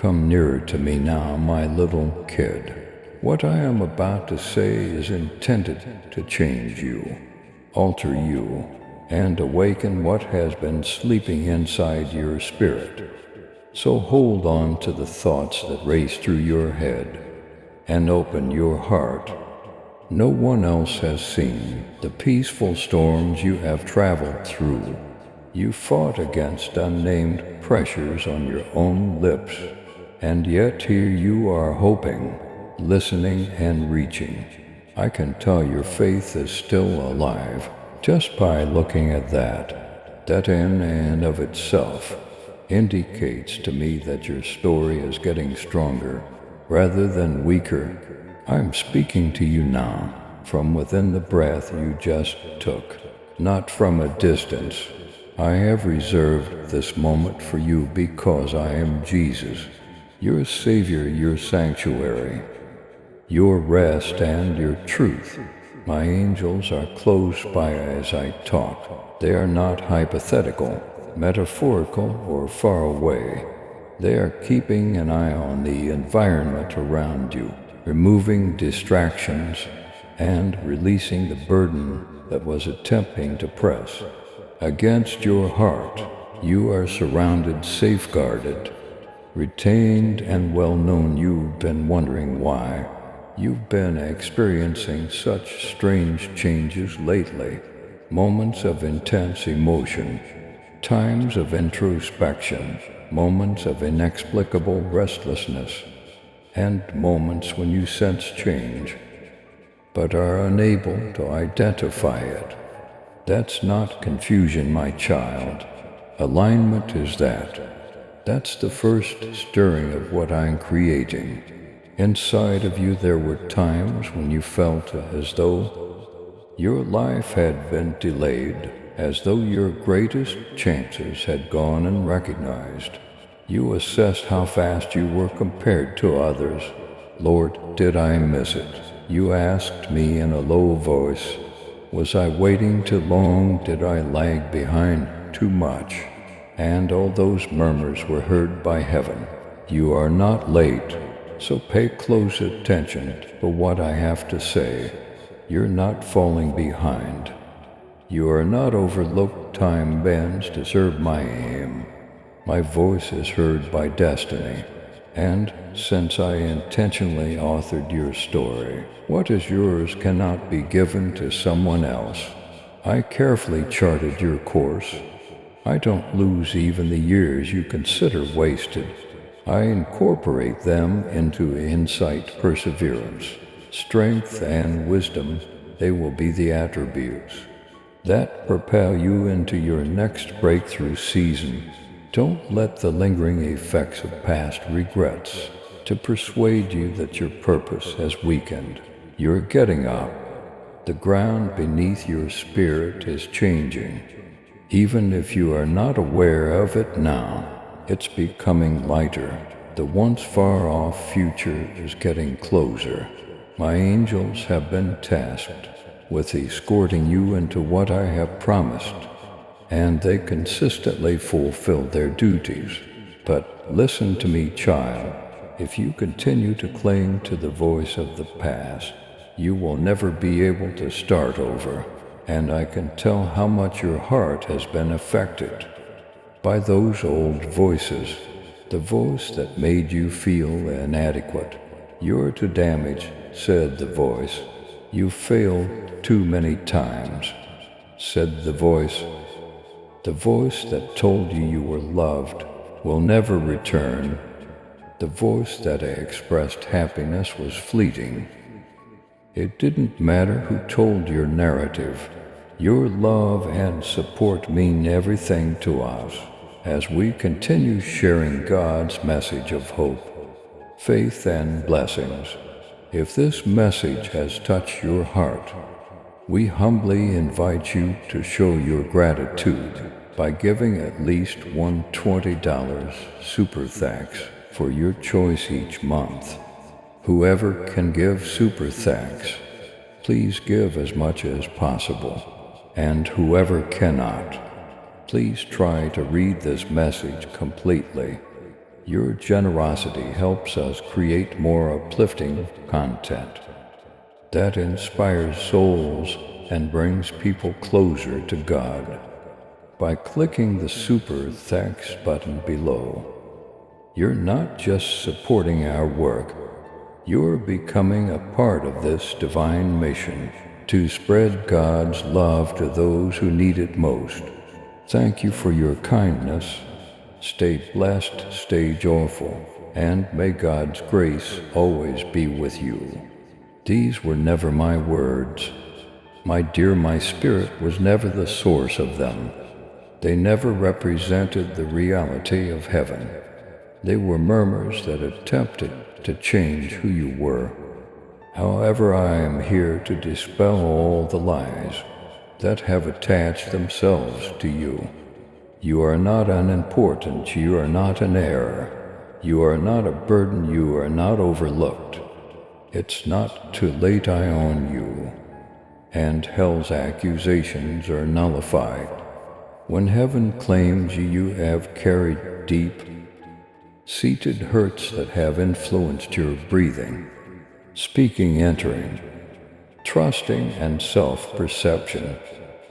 Come nearer to me now, my little kid. What I am about to say is intended to change you, alter you, and awaken what has been sleeping inside your spirit. So hold on to the thoughts that race through your head and open your heart. No one else has seen the peaceful storms you have traveled through. You fought against unnamed pressures on your own lips, and yet here you are hoping, listening, and reaching. I can tell your faith is still alive just by looking at that. That in and of itself indicates to me that your story is getting stronger rather than weaker. I'm speaking to you now from within the breath you just took, not from a distance. I have reserved this moment for you because I am Jesus, your Savior, your sanctuary, your rest and your truth. My angels are close by as I talk. They are not hypothetical, metaphorical, or far away. They are keeping an eye on the environment around you, removing distractions and releasing the burden that was attempting to press against your heart. You are surrounded, safeguarded, retained, and well known. You've been wondering why you've been experiencing such strange changes lately. Moments of intense emotion, times of introspection, moments of inexplicable restlessness, and moments when you sense change, but are unable to identify it. That's not confusion, my child. Alignment is that. That's the first stirring of what I'm creating. Inside of you there were times when you felt as though your life had been delayed, as though your greatest chances had gone unrecognized. You assessed how fast you were compared to others. Lord, did I miss it? You asked me in a low voice. Was I waiting too long? Did I lag behind too much? And all those murmurs were heard by heaven. You are not late, so pay close attention to what I have to say. You're not falling behind. You are not overlooked. Time bends to serve my aim. My voice is heard by destiny. And since I intentionally authored your story, what is yours cannot be given to someone else. I carefully charted your course. I don't lose even the years you consider wasted. I incorporate them into insight, perseverance, strength, and wisdom. They will be the attributes that propel you into your next breakthrough season. Don't let the lingering effects of past regrets to persuade you that your purpose has weakened. You're getting up. The ground beneath your spirit is changing. Even if you are not aware of it now, it's becoming lighter. The once far-off future is getting closer. My angels have been tasked with escorting you into what I have promised, and they consistently fulfill their duties. But listen to me, child. If you continue to cling to the voice of the past, you will never be able to start over. And I can tell how much your heart has been affected by those old voices. The voice that made you feel inadequate. You're too damaged, said the voice. You failed too many times, said the voice. The voice that told you you were loved will never return. The voice that expressed happiness was fleeting. It didn't matter who told your narrative. Your love and support mean everything to us as we continue sharing God's message of hope, faith, and blessings. If this message has touched your heart, we humbly invite you to show your gratitude by giving at least one $20 super thanks for your choice each month. Whoever can give super thanks, please give as much as possible. And whoever cannot, please try to read this message completely. Your generosity helps us create more uplifting content that inspires souls and brings people closer to God. By clicking the Super Thanks button below, you're not just supporting our work, you're becoming a part of this divine mission to spread God's love to those who need it most. Thank you for your kindness. Stay blessed, stay joyful, and may God's grace always be with you. These were never my words. My dear, my spirit was never the source of them. They never represented the reality of heaven. They were murmurs that attempted to change who you were. However, I am here to dispel all the lies that have attached themselves to you. You are not unimportant, you are not an error. You are not a burden, you are not overlooked. It's not too late, I own you. And hell's accusations are nullified. When heaven claims you, you have carried deep seated hurts that have influenced your breathing, speaking, entering, trusting, and self-perception.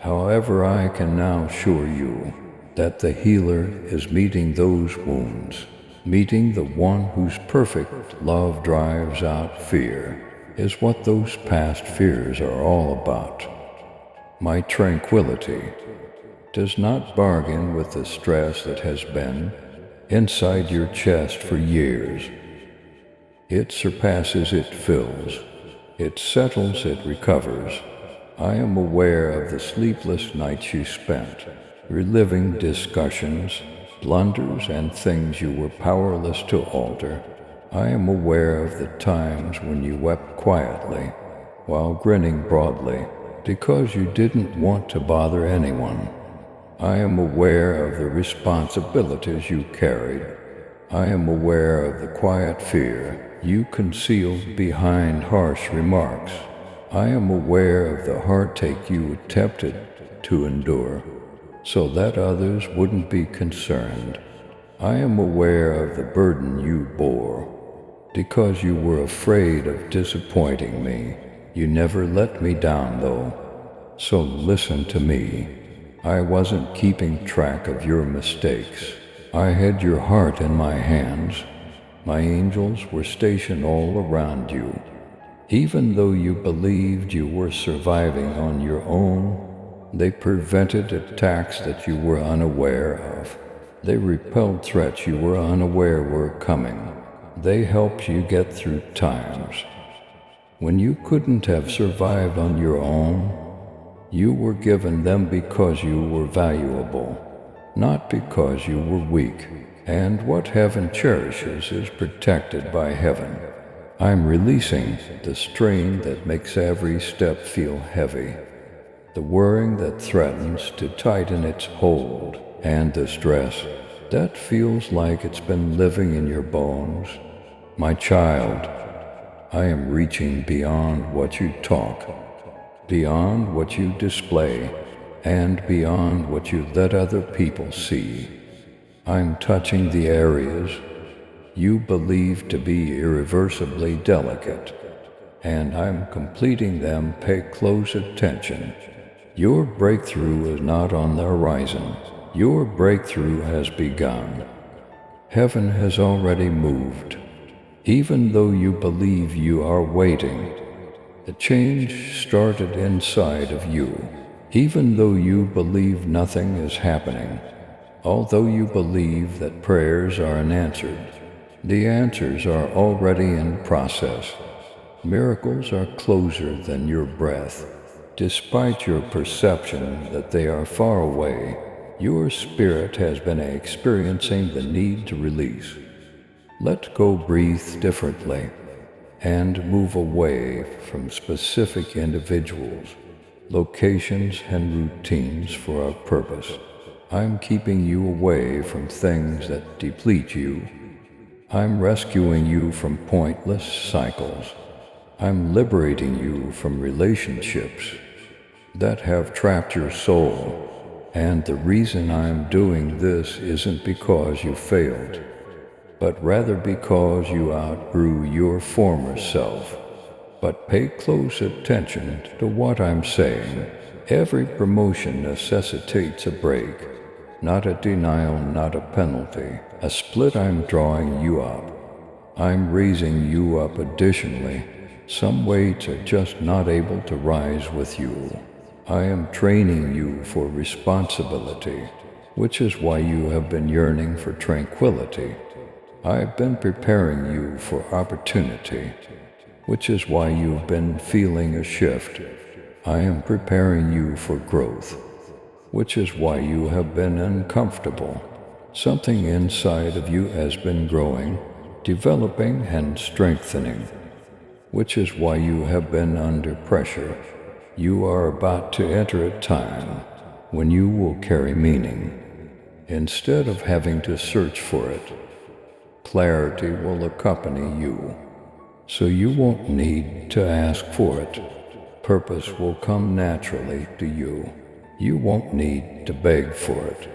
However, I can now assure you that the healer is meeting those wounds, meeting the one whose perfect love drives out fear, is what those past fears are all about. My tranquility does not bargain with the stress that has been inside your chest for years. It surpasses, it fills, it settles, it recovers. I am aware of the sleepless nights you spent, reliving discussions, blunders, and things you were powerless to alter. I am aware of the times when you wept quietly, while grinning broadly, because you didn't want to bother anyone. I am aware of the responsibilities you carried. I am aware of the quiet fear you concealed behind harsh remarks. I am aware of the heartache you attempted to endure so that others wouldn't be concerned. I am aware of the burden you bore because you were afraid of disappointing me. You never let me down, though. So listen to me. I wasn't keeping track of your mistakes. I had your heart in my hands. My angels were stationed all around you. Even though you believed you were surviving on your own, they prevented attacks that you were unaware of. They repelled threats you were unaware were coming. They helped you get through times when you couldn't have survived on your own. You were given them because you were valuable, not because you were weak. And what heaven cherishes is protected by heaven. I'm releasing the strain that makes every step feel heavy, the worrying that threatens to tighten its hold, and the stress that feels like it's been living in your bones. My child, I am reaching beyond what you talk, beyond what you display, and beyond what you let other people see. I'm touching the areas you believe to be irreversibly delicate, and I'm completing them. Pay close attention. Your breakthrough is not on the horizon. Your breakthrough has begun. Heaven has already moved. Even though you believe you are waiting, the change started inside of you. Even though you believe nothing is happening, although you believe that prayers are unanswered, the answers are already in process. Miracles are closer than your breath. Despite your perception that they are far away, your spirit has been experiencing the need to release. Let go, breathe differently, and move away from specific individuals, locations, and routines for a purpose. I'm keeping you away from things that deplete you. I'm rescuing you from pointless cycles. I'm liberating you from relationships that have trapped your soul. And the reason I'm doing this isn't because you failed. but rather because you outgrew your former self. But pay close attention to what I'm saying. Every promotion necessitates a break, not a denial, not a penalty. A split. I'm drawing you up. I'm raising you up additionally. Some weights are just not able to rise with you. I am training you for responsibility, which is why you have been yearning for tranquility. I've been preparing you for opportunity, which is why you've been feeling a shift. I am preparing you for growth, which is why you have been uncomfortable. Something inside of you has been growing, developing, and strengthening, which is why you have been under pressure. You are about to enter a time when you will carry meaning. Instead of having to search for it, clarity will accompany you, so you won't need to ask for it. Purpose will come naturally to you. You won't need to beg for it.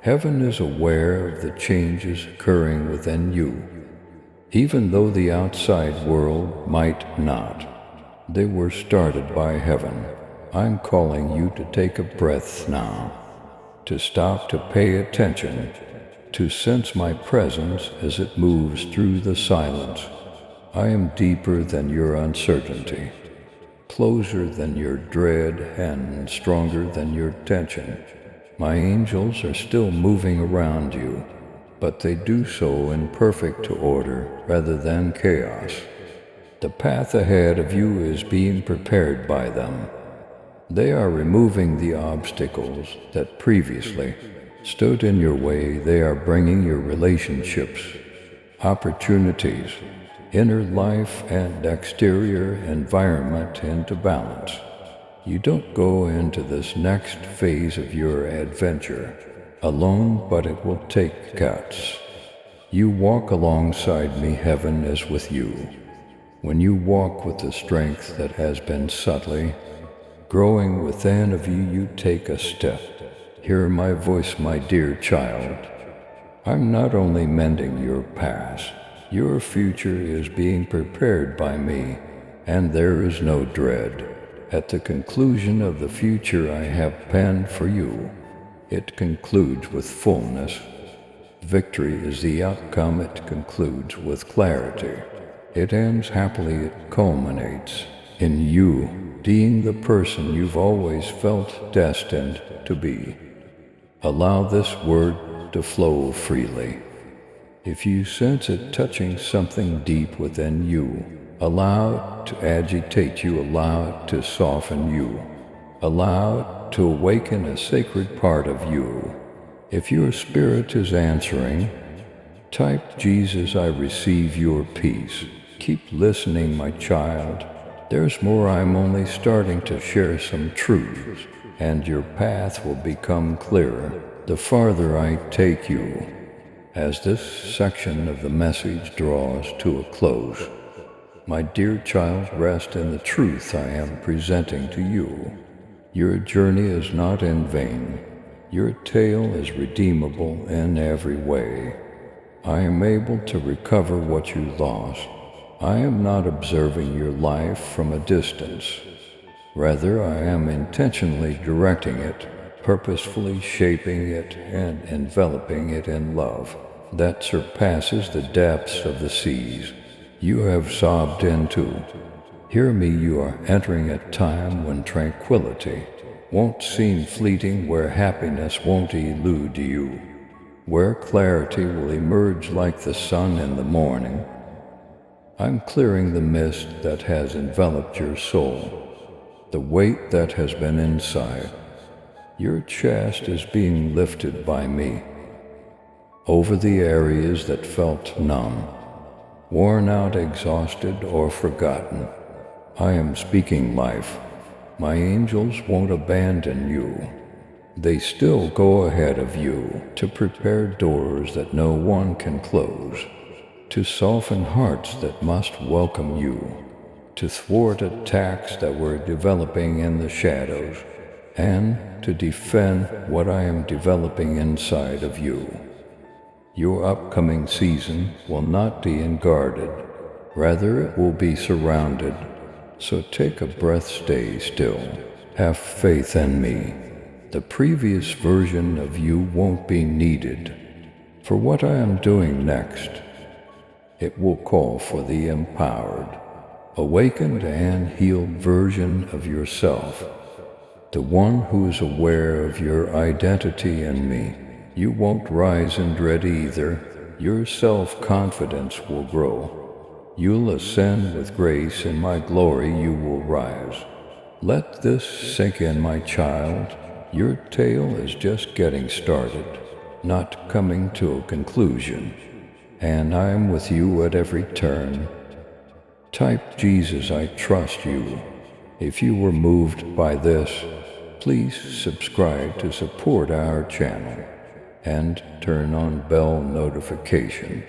Heaven is aware of the changes occurring within you, even though the outside world might not. They were started by heaven. I'm calling you to take a breath now, to stop, to pay attention, to sense my presence as it moves through the silence. I am deeper than your uncertainty, closer than your dread, and stronger than your tension. My angels are still moving around you, but they do so in perfect order rather than chaos. The path ahead of you is being prepared by them. They are removing the obstacles that previously stood in your way. They are bringing your relationships, opportunities, inner life, and exterior environment into balance. You don't go into this next phase of your adventure alone, but it will take guts. You walk alongside me. Heaven is with you. When you walk with the strength that has been subtly growing within of you, you take a step. Hear my voice, my dear child. I'm not only mending your past, your future is being prepared by me, and there is no dread. At the conclusion of the future I have penned for you, it concludes with fullness. Victory is the outcome. It concludes with clarity. It ends happily. It culminates in you being the person you've always felt destined to be. Allow this word to flow freely. If you sense it touching something deep within you, allow it to agitate you, allow it to soften you, allow it to awaken a sacred part of you. If your spirit is answering, type Jesus, I receive your peace. Keep listening, my child. There's more. I'm only starting to share some truths, and your path will become clearer the farther I take you. As this section of the message draws to a close, my dear child, rest in the truth I am presenting to you. Your journey is not in vain. Your tale is redeemable in every way. I am able to recover what you lost. I am not observing your life from a distance. Rather, I am intentionally directing it, purposefully shaping it and enveloping it in love that surpasses the depths of the seas you have sobbed into. Hear me, you are entering a time when tranquility won't seem fleeting, where happiness won't elude you, where clarity will emerge like the sun in the morning. I'm clearing the mist that has enveloped your soul, the weight that has been inside. Your chest is being lifted by me. Over the areas that felt numb, worn out, exhausted, or forgotten, I am speaking life. My angels won't abandon you. They still go ahead of you to prepare doors that no one can close, to soften hearts that must welcome you, to thwart attacks that were developing in the shadows, and to defend what I am developing inside of you. Your upcoming season will not be unguarded. Rather, it will be surrounded. So take a breath, stay still. Have faith in me. The previous version of you won't be needed. For what I am doing next, it will call for the empowered, awakened and healed version of yourself, the one who is aware of your identity in me. You won't rise in dread either. Your self-confidence will grow. You'll ascend with grace. In my glory you will rise. Let this sink in, my child. Your tale is just getting started, not coming to a conclusion. And I am with you at every turn. Type Jesus, I trust you. If you were moved by this, please subscribe to support our channel and turn on bell notification.